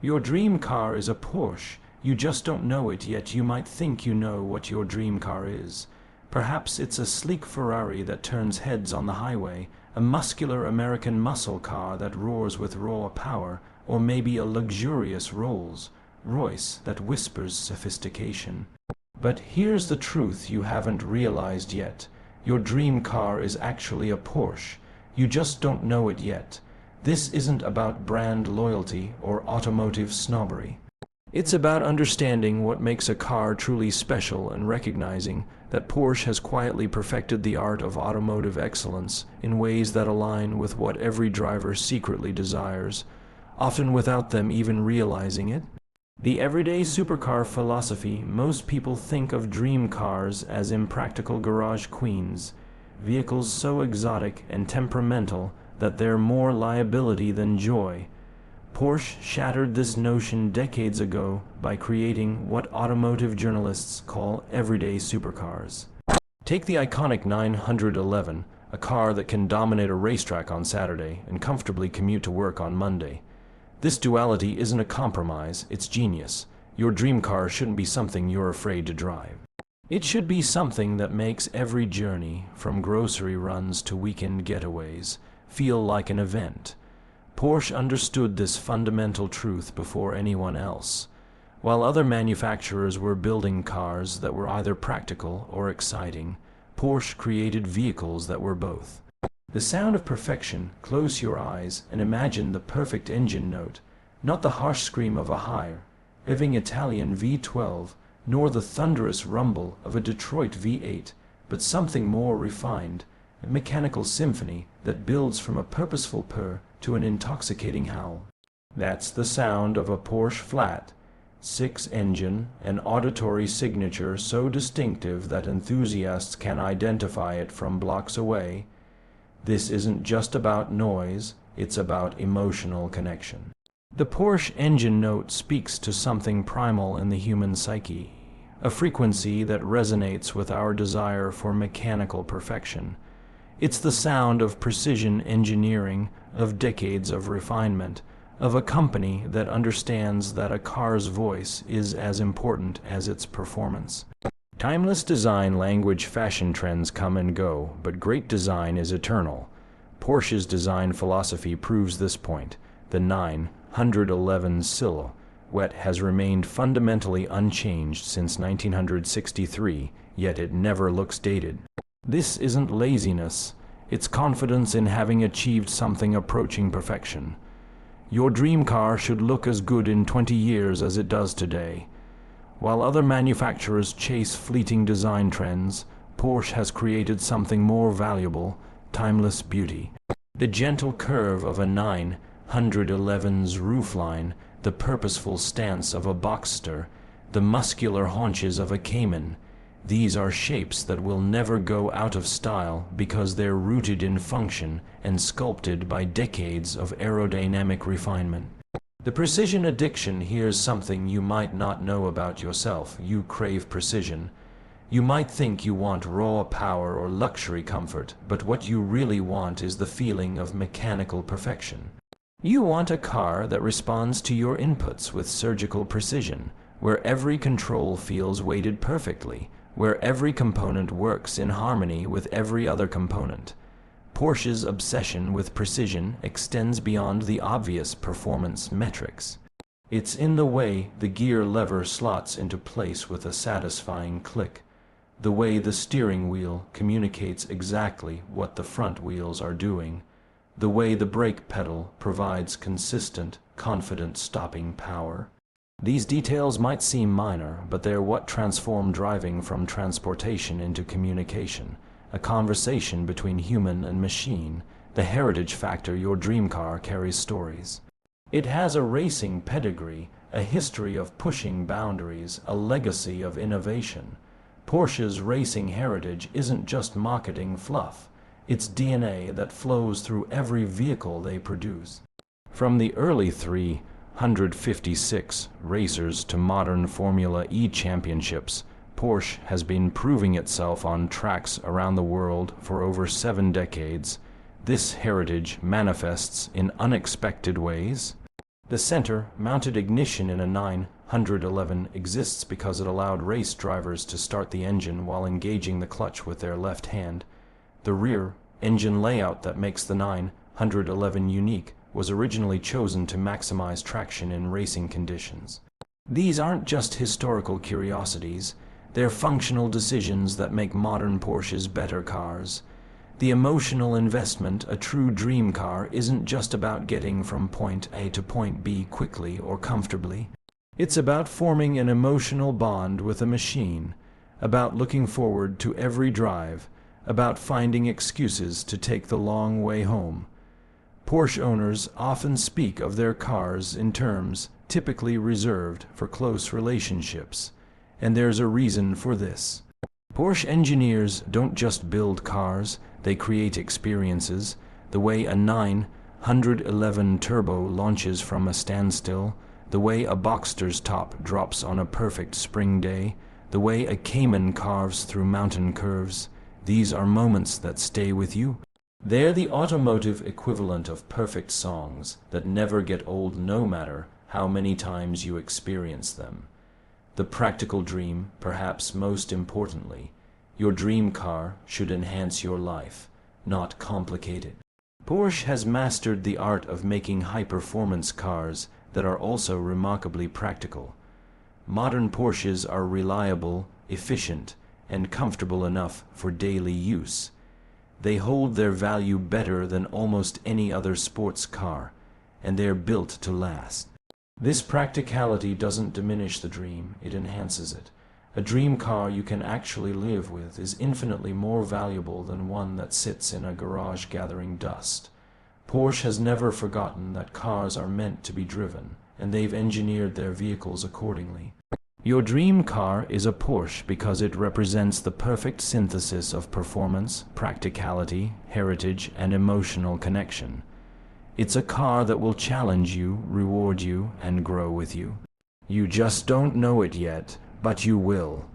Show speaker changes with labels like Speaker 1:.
Speaker 1: Your dream car is a Porsche. You just don't know it, yet you might think you know what your dream car is. Perhaps it's a sleek Ferrari that turns heads on the highway, a muscular American muscle car that roars with raw power, or maybe a luxurious Rolls-Royce that whispers sophistication. But here's the truth you haven't realized yet. Your dream car is actually a Porsche. You just don't know it yet. This isn't about brand loyalty or automotive snobbery. It's about understanding what makes a car truly special and recognizing that Porsche has quietly perfected the art of automotive excellence in ways that align with what every driver secretly desires, often without them even realizing it. The everyday supercar philosophy: most people think of dream cars as impractical garage queens, vehicles so exotic and temperamental that they're more liability than joy. Porsche shattered this notion decades ago by creating what automotive journalists call everyday supercars. Take the iconic 911, a car that can dominate a racetrack on Saturday and comfortably commute to work on Monday. This duality isn't a compromise, it's genius. Your dream car shouldn't be something you're afraid to drive. It should be something that makes every journey, from grocery runs to weekend getaways, feel like an event. Porsche understood this fundamental truth before anyone else. While other manufacturers were building cars that were either practical or exciting, Porsche created vehicles that were both. The sound of perfection: close your eyes and imagine the perfect engine note, not the harsh scream of a high-revving Italian V12, nor the thunderous rumble of a Detroit V8, but something more refined, a mechanical symphony that builds from a purposeful purr to an intoxicating howl. That's the sound of a Porsche flat six engine, an auditory signature so distinctive that enthusiasts can identify it from blocks away. This isn't just about noise, it's about emotional connection. The Porsche engine note speaks to something primal in the human psyche, a frequency that resonates with our desire for mechanical perfection. It's the sound of precision engineering, of decades of refinement, of a company that understands that a car's voice is as important as its performance. Timeless design language: fashion trends come and go, but great design is eternal. Porsche's design philosophy proves this point. The 911 silhouette has remained fundamentally unchanged since 1963, yet it never looks dated. This isn't laziness, it's confidence in having achieved something approaching perfection. Your dream car should look as good in 20 years as it does today. While other manufacturers chase fleeting design trends, Porsche has created something more valuable: timeless beauty. The gentle curve of a 911's roofline, the purposeful stance of a Boxster, the muscular haunches of a Cayman. These are shapes that will never go out of style because they're rooted in function and sculpted by decades of aerodynamic refinement. The precision addiction: here's something you might not know about yourself. You crave precision. You might think you want raw power or luxury comfort, but what you really want is the feeling of mechanical perfection. You want a car that responds to your inputs with surgical precision, where every control feels weighted perfectly, where every component works in harmony with every other component. Porsche's obsession with precision extends beyond the obvious performance metrics. It's in the way the gear lever slots into place with a satisfying click, the way the steering wheel communicates exactly what the front wheels are doing, the way the brake pedal provides consistent, confident stopping power. These details might seem minor, but they're what transform driving from transportation into communication, a conversation between human and machine. The heritage factor: your dream car carries stories. It has a racing pedigree, a history of pushing boundaries, a legacy of innovation. Porsche's racing heritage isn't just marketing fluff, it's DNA that flows through every vehicle they produce. From the early 356 racers to modern Formula E championships, Porsche has been proving itself on tracks around the world for over 7 decades. This heritage manifests in unexpected ways. The center-mounted ignition in a 911 exists because it allowed race drivers to start the engine while engaging the clutch with their left hand. The rear engine layout that makes the 911 unique was originally chosen to maximize traction in racing conditions. These aren't just historical curiosities, they're functional decisions that make modern Porsches better cars. The emotional investment, a true dream car, isn't just about getting from point A to point B quickly or comfortably. It's about forming an emotional bond with a machine, about looking forward to every drive, about finding excuses to take the long way home. Porsche owners often speak of their cars in terms typically reserved for close relationships, and there's a reason for this. Porsche engineers don't just build cars, they create experiences. The way a 911 turbo launches from a standstill, the way a Boxster's top drops on a perfect spring day, the way a Cayman carves through mountain curves, these are moments that stay with you. They're the automotive equivalent of perfect songs that never get old no matter how many times you experience them. The practical dream, perhaps most importantly, your dream car should enhance your life, not complicate it. Porsche has mastered the art of making high-performance cars that are also remarkably practical. Modern Porsches are reliable, efficient, and comfortable enough for daily use. They hold their value better than almost any other sports car, and they're built to last. This practicality doesn't diminish the dream, it enhances it. A dream car you can actually live with is infinitely more valuable than one that sits in a garage gathering dust. Porsche has never forgotten that cars are meant to be driven, and they've engineered their vehicles accordingly. Your dream car is a Porsche because it represents the perfect synthesis of performance, practicality, heritage, and emotional connection. It's a car that will challenge you, reward you, and grow with you. You just don't know it yet, but you will.